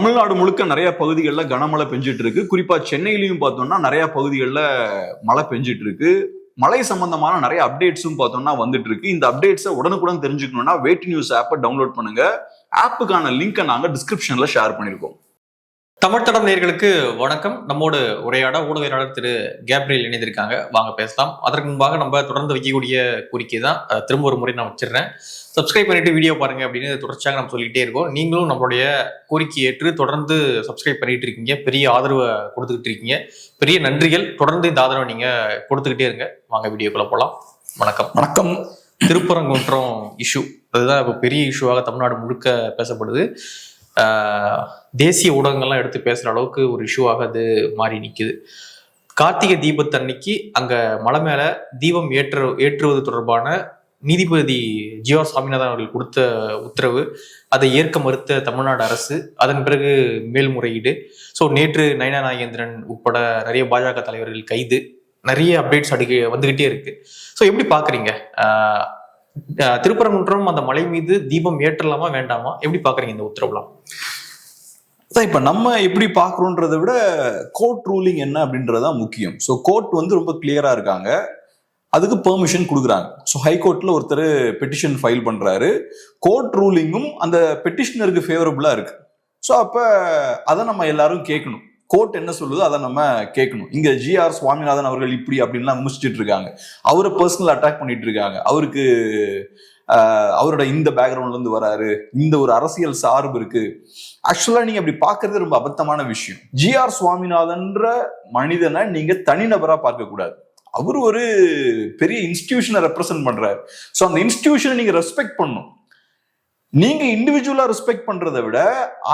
தமிழ்நாடு முழுக்க நிறைய பகுதிகளில் கனமழை பெஞ்சிட்டு இருக்கு. குறிப்பா சென்னையிலையும் பார்த்தோம்னா நிறைய பகுதிகளில் மழை பெஞ்சிட்டு இருக்கு. மழை சம்பந்தமான நிறைய அப்டேட்ஸும் பார்த்தோம்னா வந்துட்டு இருக்கு. இந்த அப்டேட்ஸை உடனுக்குடன் தெரிஞ்சுக்கணும்னா வேட் நியூஸ் ஆப்பை டவுன்லோட் பண்ணுங்க. ஆப்புக்கான லிங்கை நாங்க டிஸ்கிரிப்ஷன்ல ஷேர் பண்ணிருக்கோம். தமிழ் தடம் நேயர்களுக்கு வணக்கம். நம்மோடு உரையாட ஊடகவியலாளர் திரு கேப்ரியல் இணைந்திருக்காங்க. வாங்க பேசலாம். அதற்கு முன்பாக நம்ம தொடர்ந்து வைக்கக்கூடிய கோரிக்கை தான், திரும்ப ஒரு முறை நான் வச்சிடுறேன். சப்ஸ்கிரைப் பண்ணிட்டு வீடியோ பாருங்க அப்படின்னு தொடர்ச்சியாக நம்ம சொல்லிக்கிட்டே இருக்கோம். நீங்களும் நம்மளுடைய கோரிக்கை ஏற்று தொடர்ந்து சப்ஸ்கிரைப் பண்ணிட்டு இருக்கீங்க, பெரிய ஆதரவை கொடுத்துக்கிட்டு இருக்கீங்க. பெரிய நன்றிகள். தொடர்ந்து இந்த ஆதரவை நீங்க கொடுத்துக்கிட்டே இருங்க. வாங்க வீடியோக்குள்ள போகலாம். வணக்கம். வணக்கம். திருப்பரங்குன்றம் இஷ்யூ, அதுதான் இப்போ பெரிய இஷ்யூவாக தமிழ்நாடு முழுக்க பேசப்படுது. தேசிய ஊடகங்கள்லாம் எடுத்து பேசுற அளவுக்கு ஒரு இஷ்யூவாக அது மாறி நிற்குது. கார்த்திகை தீபத்தன்னைக்கு அங்க மலை மேல தீபம் ஏற்றுவது தொடர்பான நீதிபதி ஜி.ஆர். சாமிநாதன் அவர்கள் கொடுத்த உத்தரவு, அதை ஏற்க மறுத்த தமிழ்நாடு அரசு, அதன் பிறகு மேல்முறையீடு. ஸோ நேற்று நயனா நாகேந்திரன் உட்பட நிறைய பாஜக தலைவர்கள் கைது, நிறைய அப்டேட்ஸ் வந்துகிட்டே இருக்கு. ஸோ எப்படி பாக்குறீங்க திருப்பரங்குன்றம் அந்த மலை மீது தீபம் ஏற்றலாமா வேண்டாமா, எப்படி பாக்குறீங்க இந்த உத்தரவுலாம்? இப்ப நம்ம எப்படி பாக்குறோன்றதை விட கோர்ட் ரூலிங் என்ன அப்படின்றதான் முக்கியம். ஸோ கோர்ட் ரொம்ப கிளியரா இருக்காங்க, அதுக்கு பெர்மிஷன் கொடுக்குறாங்க. ஸோ ஹைகோர்ட்ல ஒருத்தர் பெட்டிஷன் ஃபைல் பண்றாரு, கோர்ட் ரூலிங்கும் அந்த பெட்டிஷனருக்கு ஃபேவரபிளா இருக்கு. ஸோ அப்ப அதை நம்ம எல்லாரும் கேட்கணும். கோர்ட் என்ன சொல்லுதோ அதை நம்ம கேட்கணும். இங்க ஜி.ஆர். சுவாமிநாதன் அவர்கள் இப்படி அப்படின்லாம் விமர்சிச்சுட்டு இருக்காங்க, அவரை பர்சனல் அட்டாக் பண்ணிட்டு இருக்காங்க. அவருக்கு அவரோட இந்த பேக்ரவுண்ட்ல இருந்து வராரு, இந்த ஒரு அரசியல் சார்பு இருக்கு. ஆக்சுவலா நீங்க அப்படி பாக்குறது ரொம்ப அபத்தமான விஷயம். ஜி.ஆர். சுவாமிநாதன்ற மனிதனை நீங்க தனிநபரா பார்க்க கூடாது. அவர் ஒரு பெரிய இன்ஸ்டிடியூஷனை ரெப்ரசென்ட் பண்றாரு. ஸோ அந்த இன்ஸ்டிடியூஷனை நீங்க ரெஸ்பெக்ட் பண்ணும். நீங்க இண்டிவிஜுவலா ரெஸ்பெக்ட் பண்றதை விட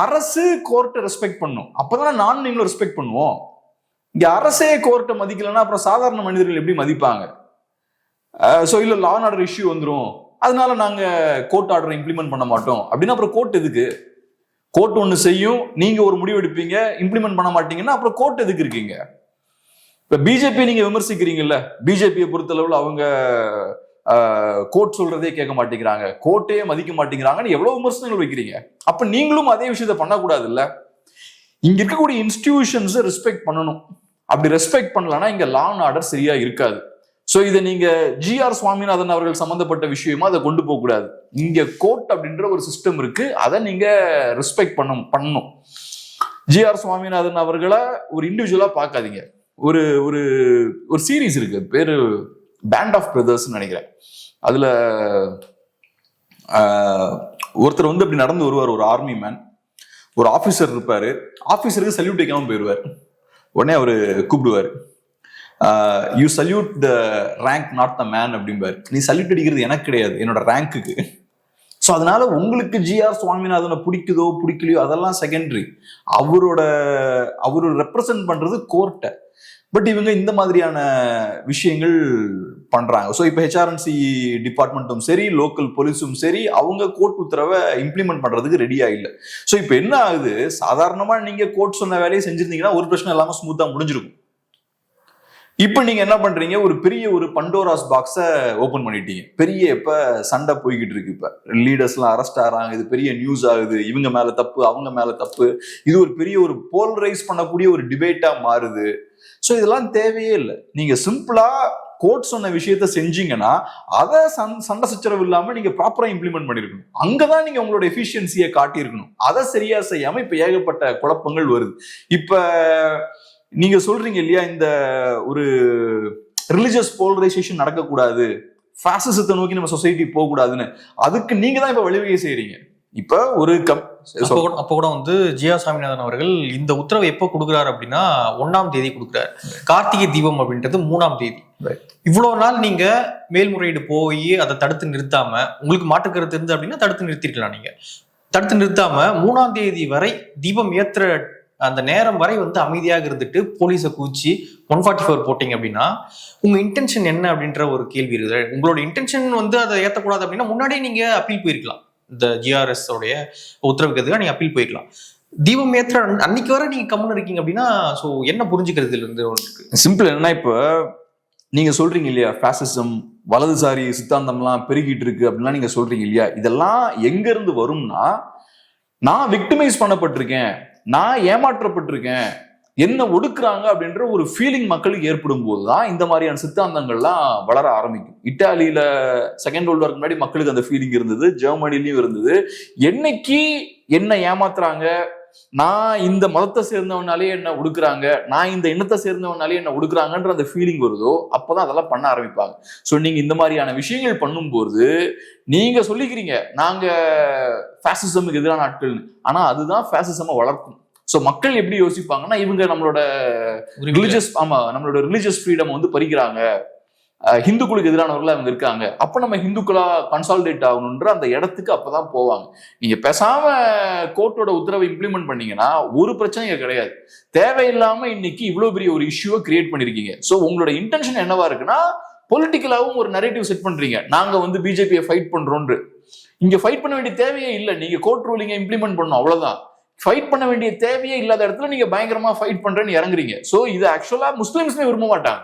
அரசு கோர்ட்டை ரெஸ்பெக்ட் பண்ணும். அப்பதான் நான் நீங்களும் ரெஸ்பெக்ட் பண்ணுவோம். இங்க அரசே கோர்ட்டை மதிக்கலன்னா அப்புறம் சாதாரண மனிதர்கள் எப்படி மதிப்பாங்க? ஸோ இல்ல லா அண்ட் ஆர்டர் இஷ்யூ வந்துடும், அதனால நாங்க கோர்ட் ஆர்டரை இம்ப்ளிமெண்ட் பண்ண மாட்டோம் அப்படின்னா அப்புறம் கோர்ட் எதுக்கு? கோர்ட் ஒண்ணு செய்யும், நீங்க ஒரு முடிவு எடுப்பீங்க, இம்ப்ளிமெண்ட் பண்ண மாட்டீங்கன்னா அப்புறம் கோர்ட் எதுக்கு இருக்கீங்க? இப்ப பிஜேபி நீங்க விமர்சிக்கிறீங்கல்ல, பிஜேபியை பொறுத்தளவுல அவங்க கோர்ட் சொல்றதே கேட்க மாட்டேங்கிறாங்க, கோர்ட்டே மதிக்க மாட்டேங்கிறாங்கன்னு எவ்வளவு விமர்சனங்கள் வைக்கிறீங்க. அப்ப நீங்களும் அதே விஷயத்த பண்ணக்கூடாது இல்ல? இங்க இருக்கக்கூடிய இன்ஸ்டிடியூஷன்ஸ் ரெஸ்பெக்ட் பண்ணணும். அப்படி ரெஸ்பெக்ட் பண்ணலன்னா இங்க லா அண்ட் ஆர்டர் சரியா இருக்காது. சோ இதை நீங்க ஜி.ஆர். சுவாமிநாதன் அவர்கள் சம்பந்தப்பட்ட விஷயமா அதை கொண்டு போக கூடாது. இங்க கோர்ட் அப்படின்ற ஒரு சிஸ்டம் இருக்கு, அதை நீங்க ரெஸ்பெக்ட் பண்ணணும். ஜி.ஆர். சுவாமிநாதன் அவர்களை ஒரு இண்டிவிஜுவலா பார்க்காதீங்க. ஒரு ஒரு ஒரு சீரீஸ் இருக்கு, பேரு பேண்ட் ஆஃப் பிரதர்ஸ் நினைக்கிறேன். அதுல ஒருத்தர் அப்படி நடந்து வருவார், ஒரு ஆர்மி மேன். ஒரு ஆபீசர் இருப்பாரு, ஆபீசருக்கு சல்யூட் வைக்காம போயிடுவார். உடனே அவரு கூப்பிடுவாரு, you salute the rank not the man அப்படிம்பாரு. நீ சல்யூட் அடிக்கிறது எனக்கு கிடையாது, என்னோட ரேங்க்குக்கு. ஸோ அதனால உங்களுக்கு ஜி.ஆர். சுவாமிநாதனை பிடிக்குதோ பிடிக்கலையோ அதெல்லாம் செகண்டரி. அவரு ரெப்ரசன்ட் பண்றது கோர்ட்டை. பட் இவங்க இந்த மாதிரியான விஷயங்கள் பண்றாங்க. ஸோ இப்போ ஹெச்ஆர்என்சி டிபார்ட்மெண்ட்டும் சரி, லோக்கல் போலீஸும் சரி, அவங்க கோர்ட் உத்தரவை இம்ப்ளிமெண்ட் பண்றதுக்கு ரெடியா இல்லை. ஸோ இப்போ என்ன ஆகுது, சாதாரணமா நீங்க கோர்ட் சொன்ன வேலையை செஞ்சிருந்தீங்கன்னா ஒரு பிரச்சனை இல்லாம ஸ்மூத்தா முடிஞ்சிருக்கும். இப்ப நீங்க என்ன பண்றீங்க, ஒரு பெரிய ஒரு பண்டோராஸ் பாக்ஸ ஓபன் பண்ணிட்டீங்க. பெரிய இப்ப சண்டை போய்கிட்டு இருக்கு. இப்ப லீடர்ஸ் எல்லாம் அரெஸ்ட் ஆறாங்க, இது பெரிய நியூஸ் ஆகுது, இவங்க மேல தப்பு அவங்க மேல தப்பு, இது ஒரு பெரிய ஒரு போலரைஸ் பண்ணக்கூடிய ஒரு டிபேட்டா மாறுது. சோ இதெல்லாம் தேவையே இல்லை. நீங்க சிம்பிளா கோர்ட் சொன்ன விஷயத்த செஞ்சீங்கன்னா அதை சண்டை சச்சரவு இல்லாம நீங்க ப்ராப்பரா இம்ப்ளிமெண்ட் பண்ணிருக்கணும். அங்கதான் நீங்க உங்களோட எஃபிஷியன்சியை காட்டியிருக்கணும். அதை சரியா செய்யாம இப்ப ஏகப்பட்ட குழப்பங்கள் வருது. இப்ப நீங்க சொல்றீங்க இல்லையா, இந்த ஒரு ரிலிஜியஸ் போலரைசேஷன் நடக்கக்கூடாது, பாசிசத்தை நோக்கி நம்ம சொசைட்டி போக கூடாதுன்னு, அதுக்கு நீங்க தான் இப்ப வழிவகை செய்யறீங்க. இப்ப ஒரு அப்ப கூட ஜி.ஆர். சாமிநாதன் அவர்கள் இந்த உத்தரவை எப்போ கொடுக்குறாரு அப்படின்னா 1ஆம் தேதி கொடுக்குறாரு. கார்த்திகை தீபம் அப்படின்றது 3ஆம் தேதி. இவ்வளவு நாள் நீங்க மேல்முறையீடு போய் அதை தடுத்து நிறுத்தாம, உங்களுக்கு மாற்றுக்கருத்து இருந்து அப்படின்னா தடுத்து நிறுத்திருக்கலாம். நீங்க தடுத்து நிறுத்தாம 3ஆம் தேதி வரை தீபம் ஏத்துற அந்த நேரம் வரை அமைதியாக இருந்துட்டு போலீஸை கூச்சி 144 போட்டீங்க அப்படின்னா உங்க இன்டென்ஷன் என்ன அப்படின்ற ஒரு கேள்வி இருக்குது. உங்களோட இன்டென்ஷன் அதை ஏற்றக்கூடாது அப்படின்னா முன்னாடியே நீங்க அப்பீல் போயிருக்கலாம். இந்த ஜிஆர்எஸ் உடைய உத்தரவுக்கு எதுக்காக நீங்க அப்பீல் போயிருக்கலாம். தீபம் ஏற்ற அன்னைக்கு வரை நீங்க கம்முன்னு இருக்கீங்க அப்படின்னா ஸோ என்ன புரிஞ்சுக்கிறது இருந்து சிம்பிள் என்னன்னா, இப்போ நீங்க சொல்றீங்க இல்லையா, பாசிசம் வலதுசாரி சித்தாந்தம்லாம் பெருகிட்டு இருக்கு அப்படின்லாம் நீங்க சொல்றீங்க இல்லையா, இதெல்லாம் எங்க இருந்து வரும்னா, நான் விக்டிமைஸ் பண்ணப்பட்டிருக்கேன், நான் ஏமாற்றப்பட்டிருக்கேன், என்ன ஒடுக்குறாங்க அப்படின்ற ஒரு ஃபீலிங் மக்களுக்கு ஏற்படும் போதுதான் இந்த மாதிரியான சித்தாந்தங்கள்லாம் வளர ஆரம்பிக்கும். இட்டாலியில செகண்ட் வேர்ல்ட் வார்க்கு முன்னாடி மக்களுக்கு அந்த ஃபீலிங் இருந்தது, ஜெர்மனிலையும் இருந்தது. என்னைக்கு என்ன ஏமாத்துறாங்க, நான் இந்த மதத்தை சேர்ந்தவனாலே என்ன ஒடுக்குறாங்க, நான் இந்த இனத்தை சேர்ந்தவனாலே என்ன ஒடுக்குறாங்கன்ற அந்த ஃபீலிங் வருதோ அப்பதான் அதெல்லாம் பண்ண ஆரம்பிப்பாங்க. ஸோ நீங்க இந்த மாதிரியான விஷயங்கள் பண்ணும்போது நீங்க சொல்லிக்கிறீங்க நாங்க ஃபேசிசமுக்கு எதிரான ஆட்கள், ஆனா அதுதான் ஃபேசிசமை வளர்க்கும். ஸோ மக்கள் எப்படி யோசிப்பாங்கன்னா, இவங்க நம்மளோட ரிலிஜியஸ் ஃப்ரீடம் வந்து பறிக்கிறாங்க, ஹிந்துக்களுக்கு எதிரானவர்கள் அவங்க இருக்காங்க, அப்ப நம்ம ஹிந்துக்களா கன்சாலிடேட் ஆகணும்ன்ற அந்த இடத்துக்கு அப்பதான் போவாங்க. நீங்க பேசாம கோர்ட்டோட உத்தரவை இம்ப்ளிமெண்ட் பண்ணீங்கன்னா ஒரு பிரச்சனையும் கிடையாது. தேவையில்லாம இன்னைக்கு இவ்வளவு பெரிய ஒரு இஷ்யூவை கிரியேட் பண்ணிருக்கீங்க. ஸோ உங்களோட இன்டென்ஷன் என்னவா இருக்குன்னா, பொலிட்டிக்கலாவும் ஒரு நரேட்டிவ் செட் பண்றீங்க, நாங்க வந்து பிஜேபியை ஃபைட் பண்றோம்னு. இங்க ஃபைட் பண்ண வேண்டிய தேவையே இல்லை, நீங்க கோர்ட் ரூலிங்கை இம்ப்ளிமெண்ட் பண்ணணும், அவ்வளவுதான். ஃபைட் பண்ண வேண்டிய தேவையே இல்லாத இடத்துல நீங்க பயங்கரமா ஃபைட் பண்றேன்னு இறங்குறீங்க. ஸோ இது ஆக்சுவலா முஸ்லிம்ஸ்மே விரும்ப மாட்டாங்க.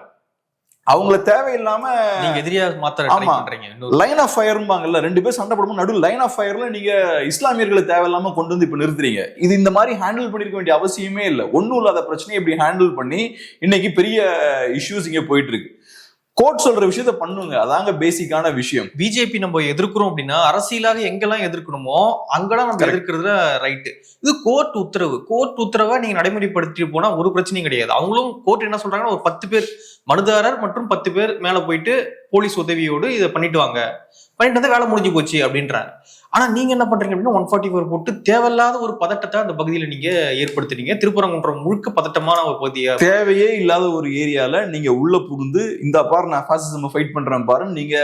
அவங்கள தேவையில்லாம நீங்க எதிரியா மாத்த ட்ரை பண்றீங்க. லைன் ஆஃப் ஃபயர்பாங்கல்ல, ரெண்டு பேர் சண்டை போடும்போது நடுவில் லைன் ஆஃப் ஃபயர்ல நீங்க இஸ்லாமியர்களை தேவையில்லாம கொண்டு வந்து இப்ப நிறுத்துறீங்க. இது இந்த மாதிரி ஹேண்டில் பண்ணிருக்க வேண்டிய அவசியமே இல்லை. ஒன்னும் இல்லாத பிரச்சனையை இப்படி ஹேண்டில் பண்ணி இன்னைக்கு பெரிய இஷ்யூஸ் இங்க போயிட்டு இருக்கு. கோர்ட் சொல்ற விஷயத்த பண்ணுங்க, அதாங்க பேசிக்கான விஷயம். பிஜேபி நம்ம எதிர்க்கிறோம் அப்படின்னா அரசியலாக எங்கெல்லாம் எதிர்க்கணுமோ அங்கெல்லாம் நம்ம எதிர்க்கிறதுல ரைட்டு. இது கோர்ட் உத்தரவை நீங்க நடைமுறைப்படுத்திட்டு போனா ஒரு பிரச்சனையும் கிடையாது. அவங்களும் கோர்ட் என்ன சொல்றாங்கன்னா, ஒரு 10 பேர் மனுதாரர் மற்றும் 10 பேர் மேல போயிட்டு போலீஸ் உதவியோடு இதை பண்ணிட்டு வாங்க, பண்ணிட்டு வந்து வேலை முடிஞ்சு போச்சு அப்படின்றாங்க. ஆனா நீங்க என்ன பண்றீங்க அப்படின்னா 144 போட்டு தேவையில்லாத ஒரு பதட்டத்தை அந்த பகுதியில நீங்க ஏற்படுத்துறீங்க. திருப்பரங்குன்றம் முழுக்க பதட்டமான ஒரு பகுதியா, தேவையே இல்லாத ஒரு ஏரியால நீங்க உள்ள புகுந்து இந்த பாரு நான் ஃபாசிசம் ஃபைட் பண்றேன் பாருன்னு நீங்க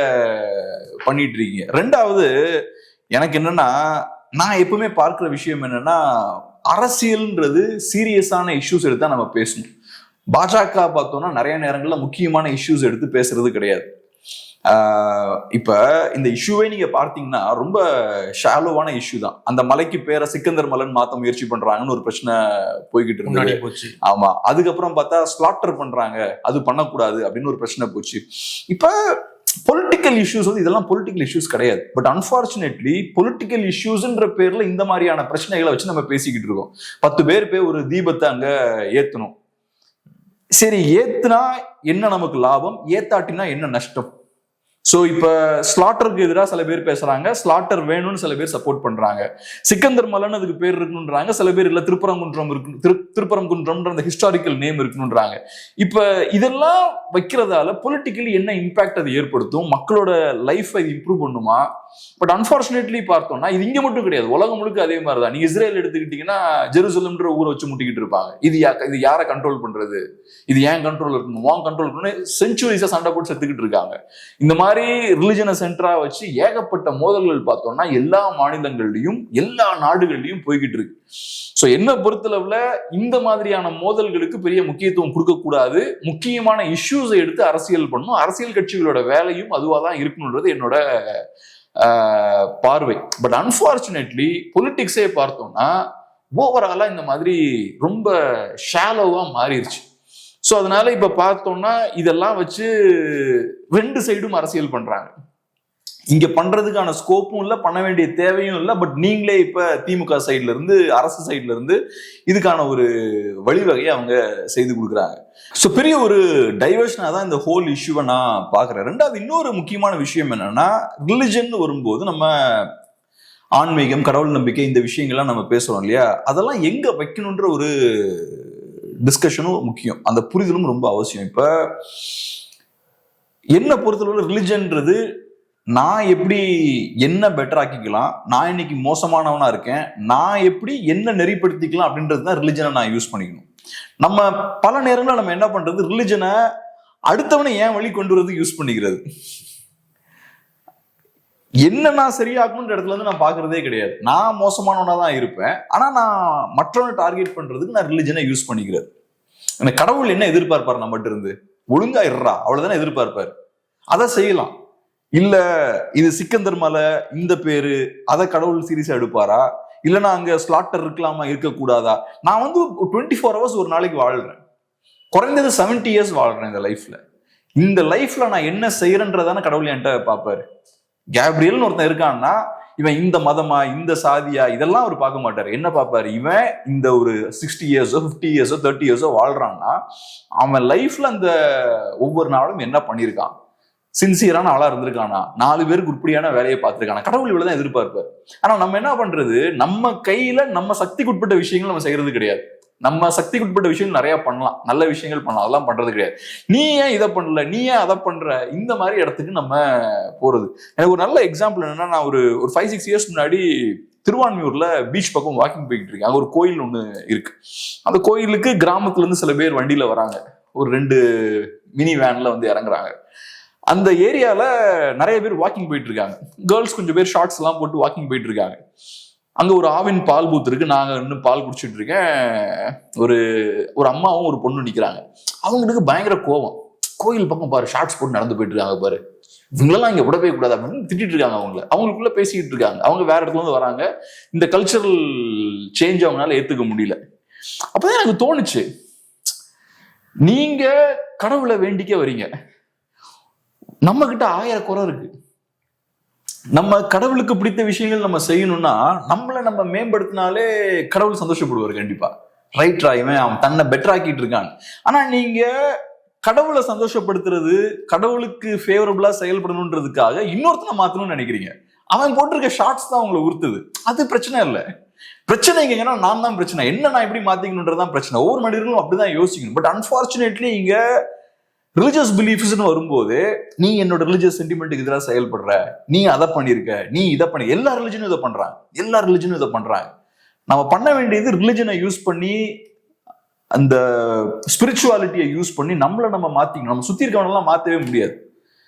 பண்ணிட்டு இருக்கீங்க. ரெண்டாவது எனக்கு என்னன்னா, நான் எப்பவுமே பார்க்கிற விஷயம் என்னன்னா, அரசியல்ன்றது சீரியஸான இஷ்யூஸ் எடுத்தா நம்ம பேசணும். பாஜக பார்த்தோம்னா நிறைய நேரங்கள்ல முக்கியமான இஷ்யூஸ் எடுத்து பேசுறது கிடையாது. இப்ப இந்த இஷ்யூவே நீங்க பார்த்தீங்கன்னா ரொம்ப ஷாலோவான இஷ்யூ தான். அந்த மலைக்கு பேரை சிக்கந்தர் மலைன்னு மாத்த முயற்சி பண்றாங்கன்னு ஒரு பிரச்சனை போய்கிட்டு இருந்துச்சு. ஆமா, அதுக்கப்புறம் பார்த்தா ஸ்லாட்டர் பண்றாங்க, அது பண்ணக்கூடாது அப்படின்னு ஒரு பிரச்சனை போச்சு. இப்ப பொலிட்டிக்கல் இஷ்யூஸ் வந்து இதெல்லாம் பொலிட்டிக்கல் இஷ்யூஸ் கிடையாது. பட் அன்பார்ச்சுனேட்லி பொலிட்டிக்கல் இஷ்யூஸ்ன்ற பேர்ல இந்த மாதிரியான பிரச்சனைகளை வச்சு நம்ம பேசிக்கிட்டு இருக்கோம். 10 பேர் போய் ஒரு தீபத்தை அங்க ஏத்தணும். சரி, ஏத்துனா என்ன நமக்கு லாபம், ஏத்தாட்டினா என்ன நஷ்டம்? சோ இப்ப ஸ்லாட்டருக்கு எதிராக சில பேர் பேசுறாங்க, ஸ்லாட்டர் வேணும்னு சில பேர் சப்போர்ட் பண்றாங்க. சிக்கந்தர் மலைன்னு அதுக்கு பேர் இருக்கணும்ன்றாங்க, சில பேர் இல்ல திருப்பரங்குன்றம் இருக்கு, திருப்பரங்குன்றம்ன்ற அந்த ஹிஸ்டாரிக்கல் நேம் இருக்கணும்ன்றாங்க. இப்ப இதெல்லாம் வைக்கிறதால பொலிட்டிக்கலி என்ன இம்பாக்ட் அது ஏற்படுத்தும், மக்களோட லைஃப் இது இம்ப்ரூவ் பண்ணுமா? பட் அன்பார்ச்சுனேட்லி பார்த்தோம்னா இது இங்க மட்டும் கிடையாது, உலகம் முழுக்க அதே மாதிரிதான். நீங்க இஸ்ரேல் எடுத்துக்கிட்டீங்கன்னா ஜெருசலம்ன்ற ஊரை வச்சு முட்டிக்கிட்டு இருப்பாங்க. இது யாரை கண்ட்ரோல் பண்றது, இது ஏன் கண்ட்ரோல் இருக்கணும், வாங்க கண்ட்ரோல் இருக்கணும், செஞ்சுரிஸா சண்டை போட்டு செத்துக்கிட்டு இருக்காங்க. இந்த மாதிரி ரிலிஜனை சென்டரா வச்சு ஏகப்பட்ட மோதல்கள் பார்த்தோம்னா எல்லா மாநிலங்கள்லயும் எல்லா நாடுகள்லயும் போய்கிட்டு இருக்கு. சோ என்ன பொறுத்தளவுல இந்த மாதிரியான மோதல்களுக்கு பெரிய முக்கியத்துவம் கொடுக்க கூடாது. முக்கியமான இஷ்யூஸை எடுத்து அரசியல் பண்ணணும். அரசியல் கட்சிகளோட வேலையும் அதுவாதான் இருக்கணும்ன்றது என்னோட பார்வை. பட் அன்பார்ச்சுனேட்லி பொலிட்டிக்ஸே பார்த்தோம்னா ஓவராலா இந்த மாதிரி ரொம்ப ஷாலோவா மாறிடுச்சு. ஸோ அதனால இப்ப பார்த்தோம்னா இதெல்லாம் வச்சு ரெண்டு சைடும் அரசியல் பண்றாங்க. இங்க பண்றதுக்கான ஸ்கோப்பும் இல்லை, பண்ண வேண்டிய தேவையும் இல்லை. பட் நீங்களே இப்ப திமுக சைட்ல இருந்து, அரசு சைட்ல இருந்து இதுக்கான ஒரு வழிவகையை அவங்க செய்து கொடுக்குறாங்க. ஸோ பெரிய ஒரு டைவர்ஷனா தான் இந்த ஹோல் இஷ்யூவை நான் பாக்குறேன். ரெண்டாவது இன்னொரு முக்கியமான விஷயம் என்னன்னா, ரிலிஜன் வரும்போது நம்ம ஆன்மீகம், கடவுள் நம்பிக்கை, இந்த விஷயங்கள்லாம் நம்ம பேசுறோம் இல்லையா, அதெல்லாம் எங்க வைக்கணுன்ற ஒரு டிஸ்கஷனும் முக்கியம், அந்த புரிதலும் ரொம்ப அவசியம். இப்ப என்ன பொறுத்தளவு ரிலிஜன்ன்றது நான் எப்படி என்ன பெட்டர் ஆக்கிக்கலாம், நான் இன்னைக்கு மோசமானவனா இருக்கேன், நான் எப்படி என்ன நெறிப்படுத்திக்கலாம் அப்படின்றது தான் ரிலிஜனை நான் யூஸ் பண்ணிக்கணும். நம்ம பல நேரங்களில் நம்ம என்ன பண்றது, ரிலிஜனை அடுத்தவனை ஏன் வழி கொண்டு வரதுக்கு யூஸ் பண்ணிக்கிறது. என்ன நான் சரியாக்கணுன்ற இடத்துல இருந்து நான் பாக்குறதே கிடையாது. நான் மோசமானவனா தான் இருப்பேன், ஆனா நான் மற்றவனை டார்கெட் பண்றதுக்கு நான் ரிலிஜனை யூஸ் பண்ணிக்கிறது. எனக்கு கடவுள் என்ன எதிர்பார்ப்பார், நம்மகிட்ட இருந்து ஒழுங்கா இருறா அவ்வளவுதானே எதிர்பார்ப்பார். அதை செய்யலாம். இல்ல இது சிக்கந்தர் மலை இந்த பேரு, அதை கடவுள் சீரியஸா எடுப்பாரா? இல்லைன்னா அங்க ஸ்லாட்டர் இருக்கலாமா, இருக்கக்கூடாதா? நான் வந்து 24 hours ஒரு நாளைக்கு வாழ்றேன், குறைந்தது 70 years வாழ்றேன் இந்த லைஃப்ல. இந்த லைஃப்ல நான் என்ன செய்யறேன்றதான கடவுள் என்கிட்ட பார்ப்பாரு. கேப்ரியல்னு ஒருத்தன் இருக்கான்னா இவன் இந்த மதமா இந்த சாதியா இதெல்லாம் அவர் பார்க்க மாட்டாரு. என்ன பார்ப்பாரு, இவன் இந்த ஒரு 60 இயர்ஸோ 50 இயர்ஸோ 30 இயர்ஸோ வாழ்றான்னா அவன் லைஃப்ல அந்த ஒவ்வொரு நாளும் என்ன பண்ணியிருக்கான், சின்சியரான ஆளா இருந்திருக்கானா, 4 பேருக்கு உருப்படியான வேலையை பார்த்திருக்கானா, கடவுள் இவ்வளவுதான் எதிர்பார்ப்பாரு. ஆனா நம்ம என்ன பண்றது, நம்ம கையில நம்ம சக்திக்கு உட்பட்ட விஷயங்கள் நம்ம செய்யறது கிடையாது. நம்ம சக்திக்கு உட்பட்ட விஷயங்கள் நிறைய பண்ணலாம், நல்ல விஷயங்கள் பண்ணலாம், அதெல்லாம் பண்றது கிடையாது. நீ ஏன் இதை பண்ணல, நீ ஏன் அதை பண்ற, இந்த மாதிரி இடத்துக்கு நம்ம போறது. எனக்கு ஒரு நல்ல எக்ஸாம்பிள் என்னன்னா, நான் ஒரு 5-6 இயர்ஸ் முன்னாடி திருவான்மியூர்ல பீச் பக்கம் வாக்கிங் போய்கிட்டு இருக்கேன். அங்க ஒரு கோயில் ஒண்ணு இருக்கு. அந்த கோயிலுக்கு கிராமத்துல இருந்து சில பேர் வண்டியில வராங்க, ஒரு 2 மினி வேன்ல வந்து இறங்குறாங்க. அந்த ஏரியால நிறைய பேர் வாக்கிங் போயிட்டு இருக்காங்க. கேர்ள்ஸ் கொஞ்சம் பேர் ஷார்ட்ஸ் எல்லாம் போட்டு வாக்கிங் போயிட்டு இருக்காங்க. அங்க ஒரு ஆவின் பால் பூத் இருக்கு. நாங்க இன்னும் பால் குடிச்சிட்டு இருக்கேன். ஒரு அம்மாவும் ஒரு பொண்ணு நிக்கிறாங்க. அவங்களுக்கு பயங்கர கோபம். கோயில் பக்கம் பாரு, ஷார்ட்ஸ் போட்டு நடந்து போயிட்டு இருக்காங்க பாரு, இவங்களெல்லாம் இங்க விடவே கூடாது அப்படின்னு திட்டிட்டு இருக்காங்க. அவங்களுக்குள்ள பேசிக்கிட்டு இருக்காங்க. அவங்க வேற இடத்துல இருந்து வராங்க. இந்த கல்ச்சரல் சேஞ்ச் அவங்களால ஏத்துக்க முடியல. அப்பதான் எனக்கு தோணுச்சு, நீங்க கடவுளை வேண்டிக்க வரீங்க, நம்ம கிட்ட 1000 குறை இருக்கு. நம்ம கடவுளுக்கு பிடித்த விஷயங்கள் நம்ம செய்யணும்னா நம்மளை நம்ம மேம்படுத்தினாலே கடவுள் சந்தோஷப்படுவார் கண்டிப்பா. ரைட் இவன் அவன் தன்னை பெட்டர் ஆக்கிட்டு இருக்கான். ஆனா நீங்க கடவுளை சந்தோஷப்படுத்துறது, கடவுளுக்கு ஃபேவரபிளா செயல்படணுன்றதுக்காக இன்னொருத்தனை மாத்தணும்னு நினைக்கிறீங்க. அவன் போட்டிருக்க ஷார்ட்ஸ் தான் உங்களை உறுத்துது. அது பிரச்சனை இல்லை. பிரச்சனை எங்கன்னா நான் தான் பிரச்சனை. என்ன நான் எப்படி மாத்திக்கணுன்றதான் பிரச்சனை. ஒவ்வொரு மனிதர்களும் அப்படிதான் யோசிக்கணும். பட் அன்பார்ச்சுனேட்லி இங்க ரிலிஜியஸ் பிலீஃப்ஸ்னு வரும்போது, நீ என்னோட ரிலிஜியஸ் சென்டிமெண்ட்டுக்கு எதிராக செயல்படுற, நீ அதை பண்ணிருக்க, நீ இதை பண்ணி, எல்லா ரிலிஜனும் இதை பண்றாங்க. நம்ம பண்ண வேண்டியது ரிலிஜனை யூஸ் பண்ணி, அந்த ஸ்பிரிச்சுவாலிட்டியை யூஸ் பண்ணி நம்ம மாத்திக்கணும். நம்ம சுத்தி இருக்கவனெல்லாம் மாத்தவே முடியாது.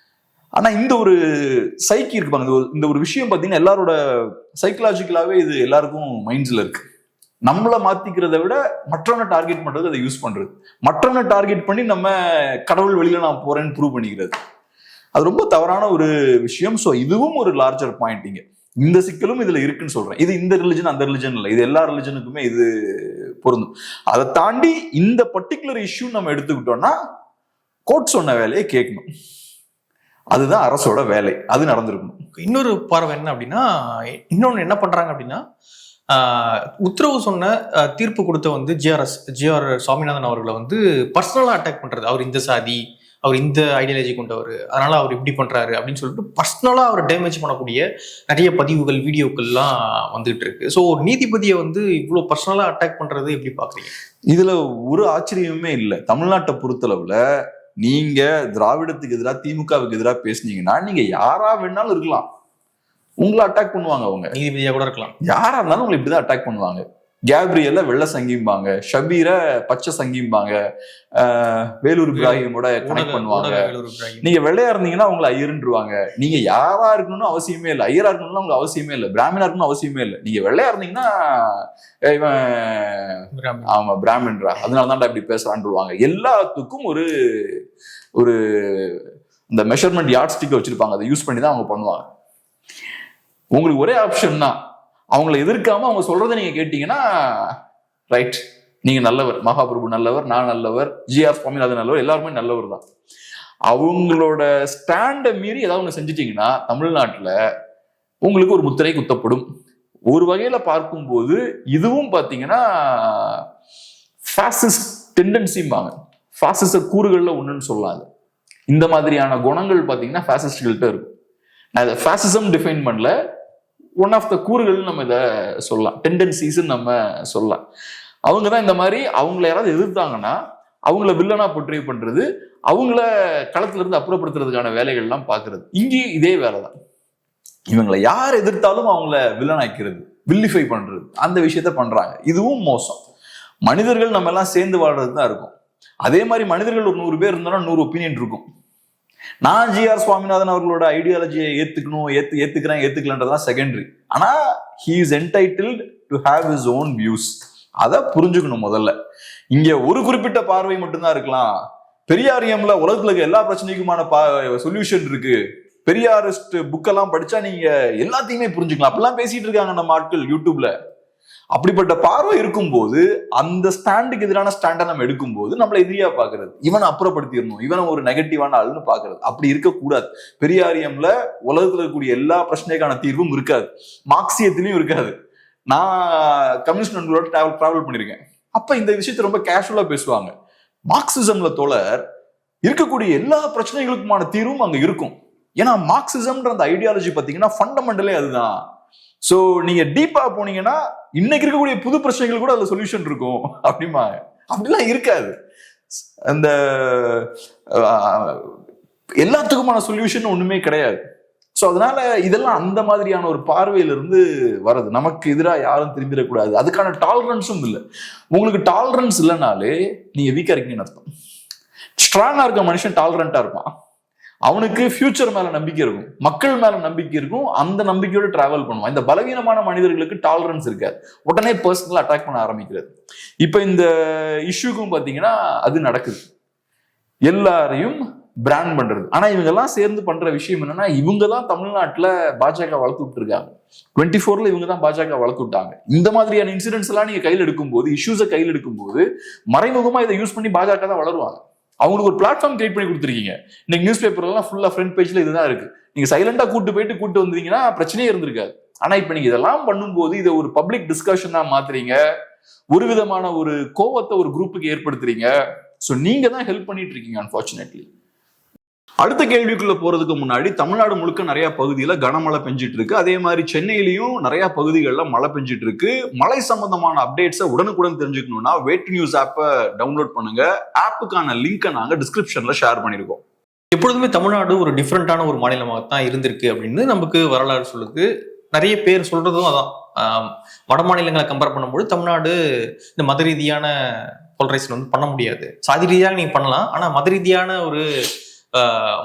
ஆனா இந்த ஒரு சைக்கி இருப்பாங்க, இந்த ஒரு விஷயம் பார்த்தீங்கன்னா எல்லாரோட சைக்கலாஜிக்கலாவே இது எல்லாருக்கும் மைண்ட்ஸ்ல இருக்கு. நம்மளை மாத்திக்கிறத விட மற்றவனை டார்கெட் பண்றது, அதை யூஸ் பண்றது, மற்றவனை டார்கெட் பண்ணி நம்ம கடவுள் வெளியில நான் போறேன்னு ப்ரூவ் பண்ணிக்கிறது, அது ரொம்ப தவறான ஒரு விஷயம். ஸோ இதுவும் ஒரு லார்ஜர் பாயிண்ட். இங்க இந்த சிக்கலும் இதுல இருக்குன்னு சொல்றேன். இது இந்த ரிலிஜன் அந்த ரிலிஜன் இல்லை, இது எல்லா ரிலிஜனுக்குமே இது பொருந்தும். அதை தாண்டி இந்த பர்டிகுலர் இஷ்யூ நம்ம எடுத்துக்கிட்டோம்னா கோர்ட் சொன்ன வேலையை கேட்கணும். அதுதான் அரசோட வேலை, அது நடந்திருக்கணும். இன்னொரு பார்வை என்ன அப்படின்னா, இன்னொன்னு என்ன பண்றாங்க அப்படின்னா, உத்தரவு சொன்ன தீர்ப்பு கொடுத்த வந்து ஜிஆர் சுவாமிநாதன் அவர்களை வந்து பர்சனலா அட்டாக் பண்றது. அவர் இந்த சாதி, அவர் இந்த ஐடியாலஜி கொண்டவர், அதனால அவர் இப்படி பண்றாரு அப்படின்னு சொல்லிட்டு பர்சனலா அவர் டேமேஜ் பண்ணக்கூடிய நிறைய பதிவுகள், வீடியோக்கள்லாம் வந்துகிட்டு இருக்கு. ஸோ ஒரு நீதிபதியை வந்து இவ்வளவு பர்சனலா அட்டாக் பண்றது எப்படி பாக்குறீங்க? இதுல ஒரு ஆச்சரியமே இல்லை. தமிழ்நாட்டை பொறுத்தளவுல நீங்க திராவிடத்துக்கு எதிராக, திமுகவுக்கு எதிராக பேசுனீங்கன்னா நீங்க யாரா வேணாலும் இருக்கலாம், உங்களை அட்டாக் பண்ணுவாங்க. அவங்க நீதிபதியா கூட இருக்கலாம், யாரா இருந்தாலும் உங்களை இப்படிதான் அட்டாக் பண்ணுவாங்க. கேப்ரியல்ல வெள்ளை சங்கிம்பாங்க, ஷபீர பச்சை சங்கிம்பாங்க, வேலூர் இப்ராஹிமோட கனெக்ட் பண்ணுவாங்க. நீங்க வெள்ளையா இருந்தீங்கன்னா உங்களை ஐயருன்றுவாங்க. நீங்க யாரா இருக்கணும்னு அவசியமே இல்லை, ஐயரா இருக்கணும்னு உங்களுக்கு அவசியமே இல்லை, பிராமணா இருக்கணும்னு அவசியமே இல்லை. நீங்க வெள்ளையா இருந்தீங்கன்னா இவன் ஆமா பிராமணரா, அதனாலதான்டா இப்படி பேசுறான்ருவாங்க. எல்லாத்துக்கும் ஒரு ஒரு இந்த மெஷர்மெண்ட் யார்ட் ஸ்டிக் வச்சிருப்பாங்க, அதை யூஸ் பண்ணி தான் அவங்க பண்ணுவாங்க. உங்களுக்கு ஒரே ஆப்ஷன் தான், அவங்களை எதிர்க்காம அவங்க சொல்றதை நீங்க கேட்டீங்கன்னா ரைட், நீங்க நல்லவர், மகாபிரபு நல்லவர், நான் நல்லவர், ஜிஆர் சுவாமிநாதன் நல்லவர், எல்லாருமே நல்லவர் தான். அவங்களோட ஸ்டாண்டை மீறி ஏதாவது ஒன்று செஞ்சிட்டீங்கன்னா தமிழ்நாட்டில் உங்களுக்கு ஒரு முத்திரை குத்தப்படும். ஒரு வகையில பார்க்கும்போது இதுவும் பார்த்தீங்கன்னா ஃபாசிஸ்ட் டெண்டன்சிம்பாங்க, ஃபாசிச கூறுகள்ல ஒன்றுன்னு சொல்லலாம். இந்த மாதிரியான குணங்கள் பார்த்தீங்கன்னா ஃபாசிஸ்ட்கள்கிட்ட இருக்கும். நான் இதை ஃபாசிசம் டிஃபைன் பண்ணல, ஒன் ஆஃப் த கூறுகள் நம்ம இதை சொல்லலாம், டெண்டன்சிஸ் நம்ம சொல்லலாம். அவங்க தான் இந்த மாதிரி அவங்கள யாராவது எதிர்த்தாங்கன்னா அவங்கள வில்லனா போர்ட்ரே பண்றது, அவங்கள களத்துல இருந்து அப்புறப்படுத்துறதுக்கான வேலைகள்லாம் பார்க்கறது. இங்கேயும் இதே வேலை தான். இவங்களை யார் எதிர்த்தாலும் அவங்கள வில்லனாக்கிறது, வில்லிஃபை பண்றது, அந்த விஷயத்த பண்றாங்க. இதுவும் மோசம். மனிதர்கள் நம்ம எல்லாம் சேர்ந்து வாழ்றது தான் இருக்கும். அதே மாதிரி மனிதர்கள் ஒரு 100 பேர் இருந்தாலும் 100 ஒப்பீனியன் இருக்கும். நான் ஜிஆர் சுவாமிநாதன் அவர்களோட ஐடியாலஜியை ஏத்துக்கிறேன் செகண்டரி. ஆனா he is entitled to have his own views. அதை புரிஞ்சுக்கணும் முதல்ல. இங்க ஒரு குறிப்பிட்ட பார்வை மட்டும்தான் இருக்கலாம். பெரியாரியம்ல உலகத்துல இருக்க எல்லா பிரச்சனைக்குமான சொல்யூஷன் இருக்கு, பெரியாரிஸ்ட் புக்கெல்லாம் படிச்சா நீங்க எல்லாத்தையுமே புரிஞ்சுக்கலாம், அப்படிலாம் பேசிட்டு இருக்காங்க நம்ம ஆட்கள் யூடியூப்ல. அப்படிப்பட்ட பார்வை இருக்கும்போது அந்த ஸ்டாண்டுக்கு எதிரான ஸ்டாண்டை நம்ம எடுக்கும்போது நம்மளை எதிரியா பாக்குறது, இவனை அப்புறப்படுத்திடணும், இவனை ஒரு நெகட்டிவான ஆளுன்னு பாக்குறது. அப்படி இருக்கக்கூடாது. பெரியாரியம்ல உலகத்துல இருக்கக்கூடிய எல்லா பிரச்சனைக்கான தீர்வும் இருக்காது, மார்க்சியத்திலையும் இருக்காது. நான் கம்யூனிஸ்ட் நண்பர்களோட டிராவல் பண்ணிருக்கேன். அப்ப இந்த விஷயத்த ரொம்ப கேஷுவலா பேசுவாங்க. மார்க்சிசம்ல தோழர் இருக்கக்கூடிய எல்லா பிரச்சனைகளுக்குமான தீர்வும் அங்க இருக்கும். ஏன்னா மார்க்சிசம்ன்ற அந்த ஐடியாலஜி பாத்தீங்கன்னா ஃபண்டமெண்டலே அதுதான். சோ நீங்க டீப்பா போனீங்கன்னா இன்னைக்கு இருக்கக்கூடிய புது பிரச்சனைகள் கூட அதுல சொல்யூஷன் இருக்கும் அப்படிமா. அப்படிலாம் இருக்காது. அந்த எல்லாத்துக்குமான சொல்யூஷன் ஒண்ணுமே கிடையாது. சோ அதனால இதெல்லாம் அந்த மாதிரியான ஒரு பார்வையிலிருந்து வருது. நமக்கு எதிராக யாரும் திரும்பிடக்கூடாது, அதுக்கான டாலரன்ஸும் இல்லை. உங்களுக்கு டாலரன்ஸ் இல்லைனாலே நீங்க வீக்கா இருக்கீங்கன்னு அர்த்தம். ஸ்ட்ராங்கா இருக்க மனுஷன் டாலரண்டா இருப்பான். அவனுக்கு ஃபியூச்சர் மேல நம்பிக்கை இருக்கும், மக்கள் மேல நம்பிக்கை இருக்கும், அந்த நம்பிக்கையோட டிராவல் பண்ணுவான். இந்த பலவீனமான மனிதர்களுக்கு டாலரன்ஸ் இருக்காது, உடனே பர்சனலா அட்டாக் பண்ண ஆரம்பிக்கிறது. இப்ப இந்த இஷ்யூக்கும் பாத்தீங்கன்னா அது நடக்குது, எல்லாரையும் பிராண்ட் பண்றது. ஆனா இவங்க எல்லாம் சேர்ந்து பண்ற விஷயம் என்னன்னா, இவங்க தான் தமிழ்நாட்டுல பாஜக வளர்த்து விட்டு இருக்காங்க. 24ல இவங்க தான் பாஜக வளர்த்து விட்டாங்க. இந்த மாதிரியான இன்சிடென்ட்ஸ் எல்லாம் நீங்க கையில் எடுக்கும்போது, இஷ்யூஸை கையில் எடுக்கும்போது மறைமுகமா இதை யூஸ் பண்ணி பாஜக தான் வளருவாங்க. அவங்களுக்கு ஒரு பிளாட்ஃபார்ம் கிரியேட் பண்ணி கொடுத்துருக்கீங்க. இன்னைக்கு நியூஸ் பேப்பர் எல்லாம் ஃபுல்லா ஃப்ரண்ட் பேஜ்ல இதுதான் இருக்கு. நீங்க சைலண்டா கூட்டு வந்தீங்கன்னா பிரச்சனையே இருந்திருக்காது. ஆனா இப்ப நீங்க இதெல்லாம் பண்ணும்போது இதை ஒரு பப்ளிக் டிஸ்கஷனா மாத்துறீங்க, ஒரு விதமான ஒரு கோவத்தை ஒரு குரூப்புக்கு ஏற்படுத்துறீங்க. சோ நீங்க தான் ஹெல்ப் பண்ணிட்டு இருக்கீங்க அன்பார்ச்சுனேட்லி. அடுத்த கேள்விக்குள்ள போறதுக்கு முன்னாடி, தமிழ்நாடு முழுக்க நிறைய பகுதியில கனமழை பெஞ்சிட்டு இருக்கு. அதே மாதிரி சென்னையிலையும் நிறைய பகுதிகளில் மழை பெஞ்சிட்டு இருக்கு. மழை சம்பந்தமான அப்டேட்ஸை உடனுக்குடன் தெரிஞ்சுக்கணும்னா வேட் நியூஸ் ஆப்பை டவுன்லோட் பண்ணுங்க. ஆப்புக்கான லிங்கை நாங்க டிஸ்கிரிப்ஷன்ல ஷேர் பண்ணிருக்கோம். எப்பொழுதுமே தமிழ்நாடு ஒரு டிஃப்ரெண்டான ஒரு மாநிலமாகத்தான் இருந்திருக்கு அப்படின்னு நமக்கு வரலாறு சொல்லுது. நிறைய பேர் சொல்றதும் அதான். வட மாநிலங்களை கம்பேர் பண்ணும்போது தமிழ்நாடு இந்த மத ரீதியான போலரைசேஷன் வந்து பண்ண முடியாது. சாதி ரீதியாக நீங்க பண்ணலாம், ஆனா மத ரீதியான ஒரு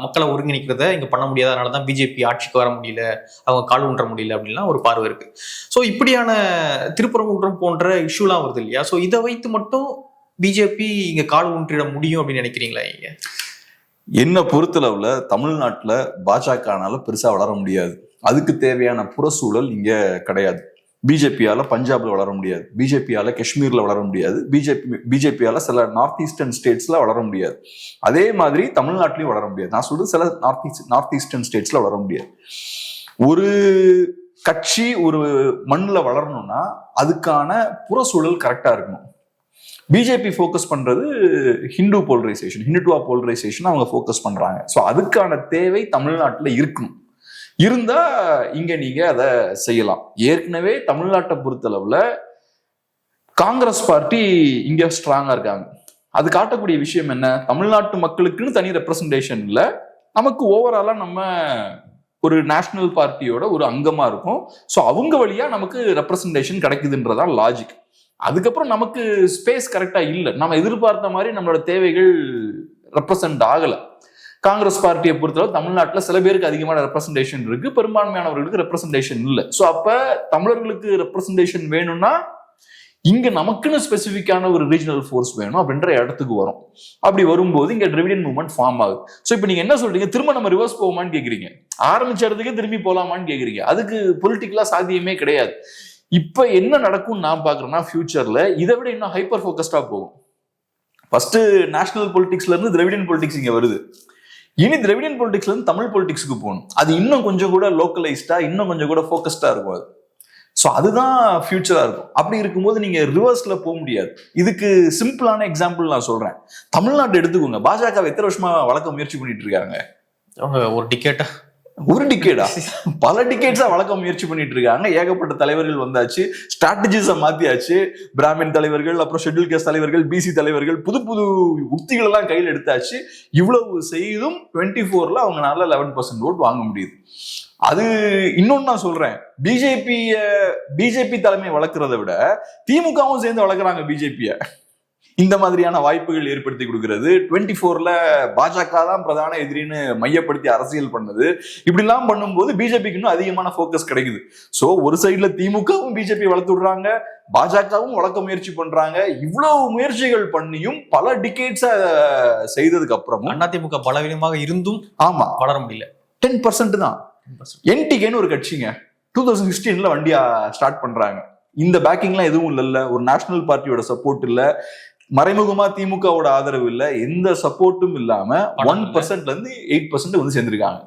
மக்களை ஒருங்கிணைக்கிறத இங்க பண்ண முடியாது. அதனாலதான் பிஜேபி ஆட்சிக்கு வர முடியல, அவங்க கால் ஊன்ற முடியல அப்படின்லாம் ஒரு பார்வை இருக்கு. ஸோ இப்படியான திருப்பரங்குன்றம் போன்ற இஷ்யூலாம் வருது இல்லையா? ஸோ இதை வைத்து மட்டும் பிஜேபி இங்க கால் ஊன்றிட முடியும் அப்படின்னு நினைக்கிறீங்களா? இங்க என்ன பொறுத்தளவுல தமிழ்நாட்டுல பாஜகனால பெருசா வளர முடியாது. அதுக்கு தேவையான புறசூழல் இங்க கிடையாது. பிஜேபியால பஞ்சாப்ல வளர முடியாது, பிஜேபியால காஷ்மீர்ல வளர முடியாது, பிஜேபியால சில நார்த் ஈஸ்டர்ன் ஸ்டேட்ஸ்ல வளர முடியாது. அதே மாதிரி தமிழ்நாட்டிலையும் வளர முடியாது. நான் சொல்றது சில நார்த் ஈஸ்டர்ன் ஸ்டேட்ஸ்ல வளர முடியாது. ஒரு கட்சி ஒரு மண்ணில் வளரணும்னா அதுக்கான புறசூழல் கரெக்டா இருக்கணும். பிஜேபி ஃபோக்கஸ் பண்றது ஹிந்துத்துவா போலரைசேஷன் அவங்க ஃபோக்கஸ் பண்றாங்க. ஸோ அதுக்கான தேவை தமிழ்நாட்டில் இருக்கணும். இருந்தா இங்க நீங்க அதை செய்யலாம். ஏற்கனவே தமிழ்நாட்டை பொறுத்தளவுல காங்கிரஸ் பார்ட்டி இங்க ஸ்ட்ராங்கா இருக்காங்க. அது காட்டக்கூடிய விஷயம் என்ன? தமிழ்நாட்டு மக்களுக்குன்னு தனி ரெப்ரசன்டேஷன் இல்லை, நமக்கு ஓவராலா நம்ம ஒரு நேஷனல் பார்ட்டியோட ஒரு அங்கமா இருக்கும். ஸோ அவங்க வழியா நமக்கு ரெப்ரசன்டேஷன் கிடைக்குதுன்றதான் லாஜிக். அதுக்கப்புறம் நமக்கு ஸ்பேஸ் கரெக்டா இல்லை, நம்ம எதிர்பார்த்த மாதிரி நம்மளோட தேவைகள் ரெப்ரசன்ட் ஆகல. காங்கிரஸ் பார்ட்டியை பொறுத்தளவு தமிழ்நாட்டில் சில பேருக்கு அதிகமான ரெப்ரசன்டேஷன் இருக்கு, பெரும்பான்மையானவர்களுக்கு ரெப்ரசன்டேஷன் இல்லை. ஸோ அப்ப தமிழர்களுக்கு ரெப்ரசன்டேஷன் வேணும்னா இங்க நமக்குன்னு ஸ்பெசிஃபிக்கான ஒரு ரீஜனல் ஃபோர்ஸ் வேணும் அப்படின்ற இடத்துக்கு வரும். அப்படி வரும்போது இங்க டிராவிடியன் மூவ்மெண்ட் ஃபார்ம் ஆகுது. ஸோ இப்போ நீங்க என்ன சொல்றீங்க, திரும்ப நம்ம ரிவர்ஸ் போவோமான்னு கேக்குறீங்க, ஆரம்பிச்ச இடத்துக்கே திரும்பி போலாமான்னு கேக்குறீங்க. அதுக்கு பொலிட்டிக்கலா சாத்தியமே கிடையாது. இப்ப என்ன நடக்கும்னு நான் பாக்குறேன்னா, ஃபியூச்சர்ல இதை விட இன்னும் ஹைப்பர் ஃபோக்கஸ்டா போகும். ஃபர்ஸ்ட் நேஷனல் பொலிட்டிக்ஸ்ல இருந்து திராவிடியன் பொலிட்டிக்ஸ் இங்க வருது. இனி திராவிடியன் பொலிட்டிக்ஸ்ல இருந்து தமிழ் பொலிட்டிக்ஸ்க்கு போகணும். அது இன்னும் கொஞ்சம் கூட லோக்கலைஸ்டா, இன்னும் கொஞ்சம் கூட ஃபோக்கஸ்டா இருக்கும் அது. ஸோ அதுதான் ஃபியூச்சரா இருக்கும். அப்படி இருக்கும்போது நீங்க ரிவர்ஸ்ல போக முடியாது. இதுக்கு சிம்பிளான எக்ஸாம்பிள் நான் சொல்றேன். தமிழ்நாட்டை எடுத்துக்கோங்க. பாஜக எத்தனை வருஷமா வளர்க்க முயற்சி பண்ணிட்டு இருக்காங்க? ஒரு டிக்கெட்டா பல டிக்கெட்ஸா வளர்க்க முயற்சி பண்ணிட்டு இருக்காங்க. ஏகப்பட்ட தலைவர்கள் வந்தாச்சு, ஸ்ட்ராட்டஜிஸை மாத்தியாச்சு. பிராமின் தலைவர்கள், அப்புறம் ஷெட்யூல் கேஸ்ட் தலைவர்கள், பிசி தலைவர்கள் புது புது உத்திகள் எல்லாம் கையில் எடுத்தாச்சு. இவ்வளவு செய்தும் 24ல அவங்களால 11% ஓட் வாங்க முடியுது. அது இன்னொன்னு நான் சொல்றேன், பிஜேபி தலைமை வளர்க்கறத விட திமுகவும் சேர்ந்து வளர்க்குறாங்க பிஜேபிய. இந்த மாதிரியான வாய்ப்புகள் ஏற்படுத்தி கொடுக்கிறது. 24ல பாஜக தான் பிரதான எதிரின்னு மையப்படுத்தி அரசியல் பண்ணது. இப்படி எல்லாம் பண்ணும்போது பிஜேபிக்கு இன்னும் அதிகமான போக்கஸ் கிடைக்குது. சோ ஒரு சைட்ல திமுகவும் பிஜேபி வளர்த்து விடுறாங்க, பாஜகவும் வளர்க்க முயற்சி பண்றாங்க. இவ்வளவு முயற்சிகள் பண்ணியும் பல டிகேட்ஸ் செய்ததுக்கு அப்புறம் அதிமுக பலவீனமாக இருந்தும் ஆமா வளர முடியல. 10% தான். என்டிகேன்னு ஒரு கட்சிங்க 2016ல வண்டியா ஸ்டார்ட் பண்றாங்க. இந்த பேக்கிங்லாம் எதுவும் இல்ல, ஒரு நேஷனல் பார்ட்டியோட சப்போர்ட் இல்ல, மறைமுகமா திமுகவோட ஆதரவு இல்ல, எந்த சப்போர்ட்டும் இல்லாம 1%ல இருந்து 8% வந்து சேர்ந்திருக்காங்க.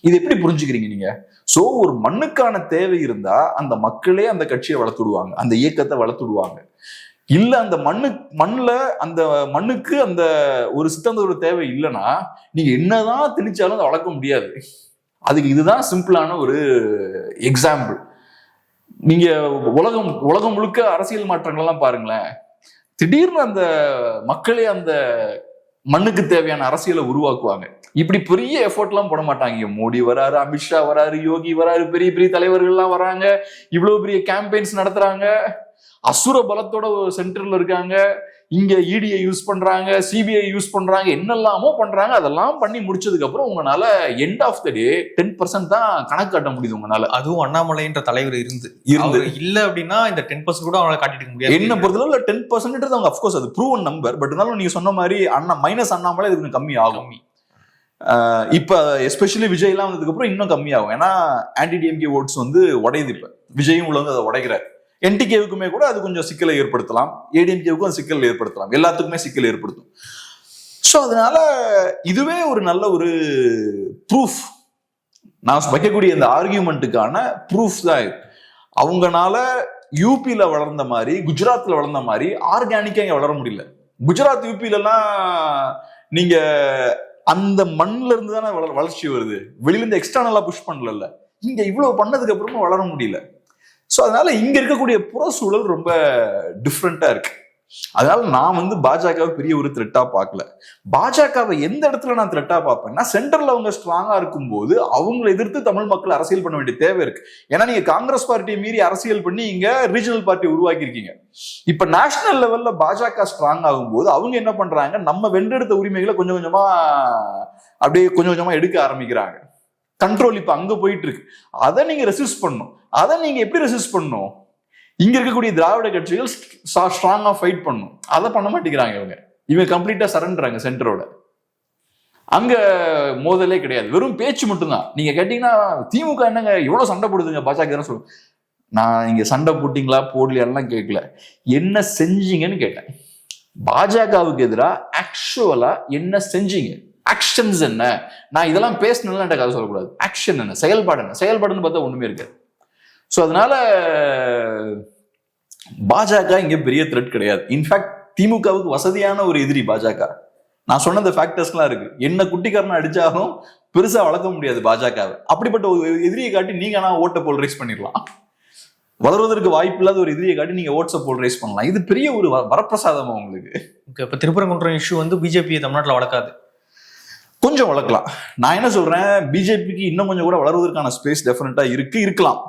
இது எப்படி புரிஞ்சுக்கிறீங்க நீங்க? சோ ஒரு மண்ணுக்கான தேவை இருந்தா அந்த மக்களே அந்த கட்சியை வளர்த்துடுவாங்க, அந்த இயக்கத்தை வளர்த்துடுவாங்க. இல்ல அந்த மண்ணுல அந்த மண்ணுக்கு அந்த ஒரு சித்தந்தோட தேவை இல்லைன்னா நீங்க என்னதான் திணிச்சாலும் அதை வளர்க்க முடியாது. அதுக்கு இதுதான் சிம்பிளான ஒரு எக்ஸாம்பிள். நீங்க உலகம் முழுக்க அரசியல் மாற்றங்கள் எல்லாம் பாருங்களேன், திடீர்னு அந்த மக்களே அந்த மண்ணுக்கு தேவையான அரசியலை உருவாக்குவாங்க. இப்படி பெரிய எஃபோர்ட் எல்லாம் போட மாட்டாங்க. மோடி வராரு, அமித்ஷா வராரு, யோகி வராரு, பெரிய பெரிய தலைவர்கள் எல்லாம் வராங்க, இவ்வளவு பெரிய கேம்பெயின்ஸ் நடத்துறாங்க, அசுர பலத்தோட சென்டர்ல இருக்காங்க, இங்க இடியை யூஸ் பண்றாங்க, சிபிஐ யூஸ் பண்றாங்க, என்னெல்லாமோ பண்றாங்க. அதெல்லாம் பண்ணி முடிச்சதுக்கு அப்புறம் உங்களால எண்ட் ஆஃப் த டே 10% தான் கணக்கு காட்ட முடியுது உங்களால. அதுவும் அண்ணாமலைன்ற தலைவர் இருந்து இல்ல அப்படின்னா இந்த 10% கூட அவங்களால காட்டிட்டு முடியாது. என்ன பொறுத்தளவுல 10% அவங்க அஃப்கோர்ஸ் அது ப்ரூவன் நம்பர். பட் இருந்தாலும் நீங்க சொன்ன மாதிரி மைனஸ் அண்ணாமலை இது கொஞ்சம் கம்மி ஆகும். இப்ப எஸ்பெஷலி விஜய் எல்லாம் வந்ததுக்கு அப்புறம் இன்னும் கம்மியாகும். ஏன்னா ஆன்டி டிஎம்கே ஓட்ஸ் வந்து உடையுது. இப்ப விஜயும் உள்ள வந்து அதை உடைக்கிறார். என்டிகேவுக்குமே கூட அது கொஞ்சம் சிக்கலை ஏற்படுத்தலாம், ஏடிஎம்கேவுக்கும் அது சிக்கல் ஏற்படுத்தலாம், எல்லாத்துக்குமே சிக்கல் ஏற்படுத்தும். ஸோ அதனால இதுவே ஒரு நல்ல ஒரு ப்ரூஃப், நான் வைக்கக்கூடிய இந்த ஆர்கியூமெண்ட்டுக்கான ப்ரூஃப் தான் இது. அவங்கனால யூபியில வளர்ந்த மாதிரி குஜராத்ல வளர்ந்த மாதிரி ஆர்கானிக்கா இங்க வளர முடியல. குஜராத் யூபியில எல்லாம் நீங்க அந்த மண்ணுல இருந்து தானே வளர்ச்சி வருது, வெளியில இருந்து எக்ஸ்டர்னலா புஷ் பண்ணல. இங்க இவ்வளவு பண்ணதுக்கு அப்புறமும் வளர முடியல. ஸோ அதனால இங்க இருக்கக்கூடிய புற சூழல் ரொம்ப டிஃப்ரெண்டா இருக்கு. அதனால நான் வந்து பாஜகவை பெரிய ஒரு த்ரெட்டா பார்க்கல. பாஜகவை எந்த இடத்துல நான் த்ரெட்டா பார்ப்பேன்னா, சென்டர்ல அவங்க ஸ்ட்ராங்கா இருக்கும்போது அவங்களை எதிர்த்து தமிழ் மக்கள் அரசியல் பண்ண வேண்டிய தேவை இருக்கு. ஏன்னா நீங்க காங்கிரஸ் பார்ட்டியை மீறி அரசியல் பண்ணி இங்க ரீஜனல் பார்ட்டி உருவாக்கி இருக்கீங்க. இப்ப நேஷனல் லெவல்ல பாஜக ஸ்ட்ராங் ஆகும்போது அவங்க என்ன பண்றாங்க, நம்ம வென்றெடுத்த உரிமைகளை கொஞ்சம் கொஞ்சமா எடுக்க ஆரம்பிக்கிறாங்க. கண்ட்ரோல் இப்ப அங்க போயிட்டு இருக்கு. அதை நீங்க ரெசிஸ்ட் பண்ணணும். அதை நீங்க எப்படி ரெசிஸ்ட் பண்ணணும்? இங்க இருக்கக்கூடிய திராவிட கட்சிகள் ஸ்ட்ராங்கா ஃபைட் பண்ணும். அதை பண்ண மாட்டேங்கிறாங்க இவங்க கம்ப்ளீட்டா சரண்டராங்க சென்டரோட. அங்க மோதலே கிடையாது, வெறும் பேச்சு மட்டும்தான். நீங்க கேட்டீங்கன்னா திமுக என்னங்க எவ்வளவு சண்டை போடுதுங்க பாஜக சொல்லுங்க. நான் இங்க சண்டை போட்டீங்களா போடலையாலாம் கேட்கல, என்ன செஞ்சீங்கன்னு கேட்டேன். பாஜகவுக்கு எதிராக ஆக்சுவலா என்ன செஞ்சீங்க, ஆக்ஷன்ஸ் என்ன? நான் இதெல்லாம் பேசணும்னு எனக்கு கதை சொல்லக்கூடாது. ஆக்ஷன் என்ன, செயல்பாடு என்ன? செயல்பாடுன்னு பார்த்தா ஒண்ணுமே இருக்காது. ஸோ அதனால பாஜக இங்க பெரிய த்ரெட் கிடையாது. இன்ஃபேக்ட் திமுகவுக்கு வசதியான ஒரு எதிரி பாஜக. நான் சொன்ன இந்த ஃபேக்டர்ஸ்லாம் இருக்கு. என்ன குட்டிக்காரனை அடிச்சாலும் பெருசா வளர்க்க முடியாது பாஜகவை. அப்படிப்பட்ட ஒரு எதிரியை காட்டி நீங்க ஆனா ஓட்டை போல்ரைஸ் பண்ணிடலாம். வளர்வதற்கு வாய்ப்பு இல்லாத ஒரு எதிரியை காட்டி நீங்க ஓட்ஸை போல்ரைஸ் பண்ணலாம். இது பெரிய ஒரு வரப்பிரசாதமா உங்களுக்கு. இப்ப திருப்பரங்குன்றம் இஷ்யூ வந்து பிஜேபி தமிழ்நாட்டில் வளர்க்காது, கொஞ்சம் வளர்க்கலாம். நான் என்ன சொல்றேன், பிஜேபிக்கு இன்னும் கொஞ்சம் கூட வளர்வதற்கான ஸ்பேஸ் டெஃபினட்டா இருக்கலாம்.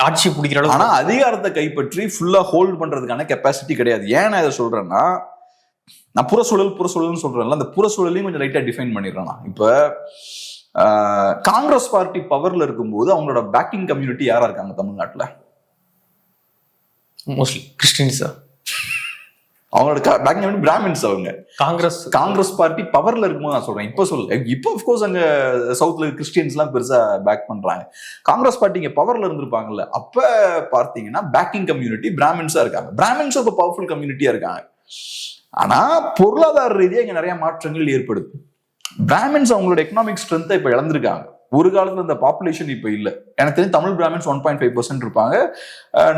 ஆட்சி பிடிக்கிற அளவு. ஆனா அதிகாரத்தை கைப்பற்றி ஃபுல்லா ஹோல்ட் பண்றதுக்கான கெப்பாசிட்டி கிடையாது. ஏன் நான் இதை சொல்றேன்னா, நான் புறசூழல்னு சொல்றேன்ல, அந்த புறசூழலையும் கொஞ்சம் லைட்டா டிஃபைன் பண்ணிடுறேன். இப்ப காங்கிரஸ் பார்ட்டி பவர்ல இருக்கும்போது அவங்களோட பேக்கிங் கம்யூனிட்டி யாரா இருக்காங்க தமிழ்நாட்டுல? மோஸ்ட்லி கிறிஸ்டியன்ஸா. அவங்களோட பேக்கிங் பிராமின்ஸ். அவங்க காங்கிரஸ் பார்ட்டி பவர்ல இருக்கும்போது நான் சொல்றேன். இப்போ இப்போ அஃப்கோர்ஸ் அங்க சவுத்ல கிறிஸ்டியன்ஸ் எல்லாம் பெருசா பேக் பண்றாங்க. காங்கிரஸ் பார்ட்டி இங்க பவர்ல இருந்திருப்பாங்கல்ல, அப்ப பார்த்தீங்கன்னா பேக்கிங் கம்யூனிட்டி பிராமின்ஸா இருக்காங்க. பிராமின்ஸ் ஒரு பவர்ஃபுல் கம்யூனிட்டியா இருக்காங்க. ஆனா பொருளாதார ரீதியா இங்க நிறைய மாற்றங்கள் ஏற்படுது. பிராமின்ஸ் அவங்களோட எக்கனாமிக் ஸ்ட்ரென்த்தை இப்ப இழந்திருக்காங்க. ஒரு காலத்துல இந்த பாப்புலேஷன் இப்ப இல்ல. எனக்கு தெரியும் தமிழ் பிராமின்ஸ் 1.5% இருப்பாங்க.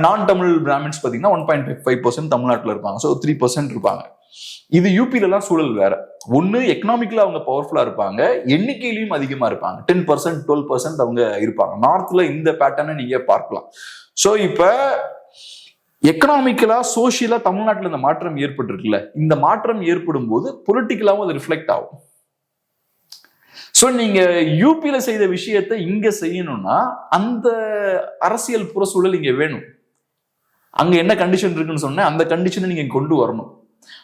நான் தமிழ் பிராமின்ஸ் பாத்தீங்கன்னா 1.5% தமிழ்நாட்டுல இருப்பாங்க. ஸோ 3% இருப்பாங்க. இது யூபில எல்லாம் சூழல் வேற. ஒண்ணு எக்கனாமிக்ல அவங்க பவர்ஃபுல்லா இருப்பாங்க, எண்ணிக்கையிலையும் அதிகமா இருப்பாங்க. 10% 12% அவங்க இருப்பாங்க. நார்த்ல இந்த பேட்டர்னை நீங்க பார்க்கலாம். ஸோ இப்ப எக்கனாமிக்கலா சோசியலா தமிழ்நாட்டுல இந்த மாற்றம் ஏற்பட்டிருக்குல்ல, இந்த மாற்றம் ஏற்படும் போது பொலிட்டிக்கலாவும் அது ரிஃப்ளெக்ட் ஆகும். சோ நீங்க யூபியில செய்த விஷயத்தை இங்க செய்யணும்னா அந்த அரசியல் புறசூழல் இங்க வேணும். அங்க என்ன கண்டிஷன் இருக்குன்னு சொன்ன அந்த கண்டிஷனை நீங்க கொண்டு வரணும்.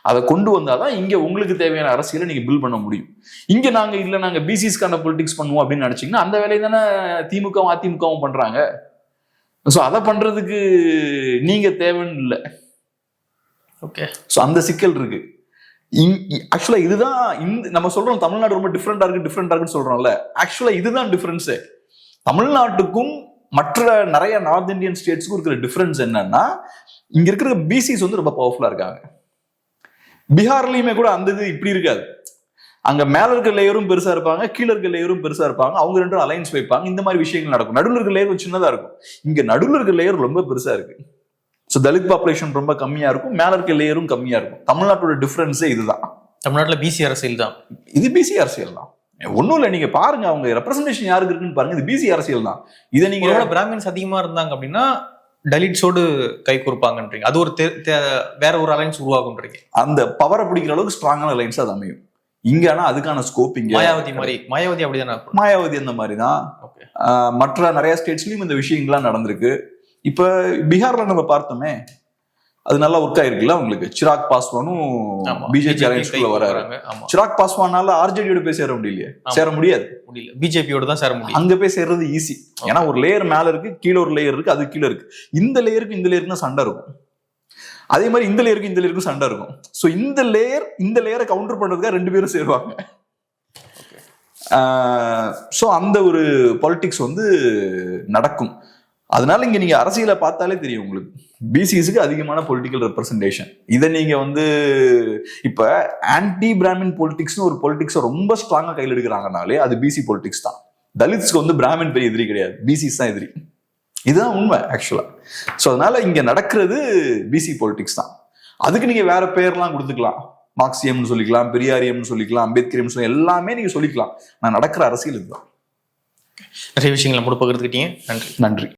அதை கொண்டு வந்தாதான் இங்க உங்களுக்கு தேவையான அரசியலை நீங்க பில்ட் பண்ண முடியும். இங்க நாங்க பிசிஸ்க்கான பொலிட்டிக்ஸ் பண்ணுவோம் அப்படின்னு நினைச்சீங்கன்னா அந்த வேலையை தானே திமுகவும் அதிமுகவும் பண்றாங்க. சோ அதை பண்றதுக்கு நீங்க தேவைன்னு இல்லை. ஓகே, சோ அந்த சிக்கல் இருக்கு. ஆக்சுவலா இதுதான் நம்ம சொல்றோம் தமிழ்நாடு ரொம்ப டிஃப்ரெண்டா இருக்குன்னு சொல்றோம்ல. ஆக்சுவலா இதுதான் டிஃபரன்ஸ். தமிழ்நாட்டுக்கும் மற்ற நிறைய நார்த் இந்தியன் ஸ்டேட்ஸ்க்கும் இருக்கிற டிஃபரன்ஸ் என்னன்னா இங்க இருக்கிற பிசிஸ் வந்து ரொம்ப பவர்ஃபுல்லா இருக்காங்க. பீகார்லயுமே கூட அந்த இது இப்படி இருக்காது. அங்க மேல இருக்க லேயரும் பெருசா இருப்பாங்க, கீழே இருக்க லேயரும் பெருசா இருப்பாங்க, அவங்க ரெண்டும் அலைன்ஸ் வைப்பாங்க, இந்த மாதிரி விஷயங்கள் நடக்கும். நடுவில் இருக்க லேயர் சின்னதா இருக்கும், இங்க நடுவில் இருக்க லேயர் ரொம்ப பெருசா இருக்கு. ஸோ தலித் பாப்புலேஷன் ரொம்ப கம்மியா இருக்கும், மேல இருக்க லேயரும் கம்மியா இருக்கும். தமிழ்நாட்டோட டிஃபரன்ஸே இதுதான். தமிழ்நாட்டுல பிசி அரசியல் தான், இது பிசி அரசியல் தான். ஒன்னும் இல்ல, நீங்க பாருங்க அவங்க ரெப்ரசன்டேஷன் யாருக்கு இருக்குன்னு பாருங்க, இது பிசி அரசியல் தான். இதை நீங்க பிராமின்ஸ் அதிகமா இருந்தாங்க அப்படின்னா டலிட்ஸோடு கை கொடுப்பாங்கன்றீங்க, அது ஒரு வேற ஒரு அலைன்ஸ் உருவாகும்ன்றீங்க. அந்த பவரை பிடிக்கிற அளவுக்கு ஸ்ட்ராங்கான அலைன்ஸ் அது அமையும். இங்க ஆனா அதுக்கான ஸ்கோப் இங்க மாயாவதி மாதிரி, மாயாவதி அப்படிதானே? மாயாவதி அந்த மாதிரிதான். மற்ற நிறைய ஸ்டேட்ஸ்லயும் இந்த விஷயங்கள்லாம் நடந்திருக்கு. இப்ப பீகார்ல நம்ம பார்த்தோமே, அது நல்லா ஒர்க் ஆயிருக்குல்ல அவங்களுக்கு. சிராக் பாஸ்வானும் பிஜேபி அலைன்ஸ்குள்ள வராரு. சிராக் பாஸ்வானால ஆர்ஜேடியோட போய் சேர முடியலையே, சேர முடியாது, பிஜேபியோட தான் சேர முடியும். அங்க போய் சேர்றது ஈஸி, ஏன்னா ஒரு லேயர் மேல இருக்கு, கீழே ஒரு லேயர் இருக்கு, அது கீழே இருக்கு. இந்த லேயருக்கு இந்த லேயருக்கு சண்டை இருக்கும், அதே மாதிரி இந்த லேயருக்கும் சண்டை இருக்கும். ஸோ இந்த லேயரை கவுண்டர் பண்றதுக்காக ரெண்டு பேரும் சேருவாங்க. ஸோ அந்த ஒரு பாலிடிக்ஸ் வந்து நடக்கும். அதனால இங்க நீங்க அரசியலை பார்த்தாலே தெரியும் உங்களுக்கு, பிசிஸுக்கு அதிகமான பொலிட்டிக்கல் ரெப்ரசன்டேஷன். இதை நீங்க வந்து இப்ப ஆன்டி பிராமின் பொலிட்டிக்ஸ்னு ஒரு பொலிட்டிக்ஸை ரொம்ப ஸ்ட்ராங்கா கையில் எடுக்கிறாங்கனாலே அது பிசி பொலிட்டிக்ஸ் தான். தலித்ஸ்க்கு வந்து பிராமின் பெரிய எதிரி கிடையாது, பிசிஸ் தான் எதிரி. இதுதான் உண்மை ஆக்சுவலா. ஸோ அதனால இங்க நடக்கிறது பிசி பொலிட்டிக்ஸ் தான். அதுக்கு நீங்க வேற பேர்லாம் கொடுத்துக்கலாம், மார்க்சியம்னு சொல்லிக்கலாம், பெரியாரியம்னு சொல்லிக்கலாம், அம்பேத்கரியம் சொல்லி எல்லாமே நீங்க சொல்லிக்கலாம். நான் நடக்கிற அரசியல் இதுதான். நிறைய விஷயங்களை முற்பகிர்ந்துக்கிட்டீங்க. நன்றி. நன்றி.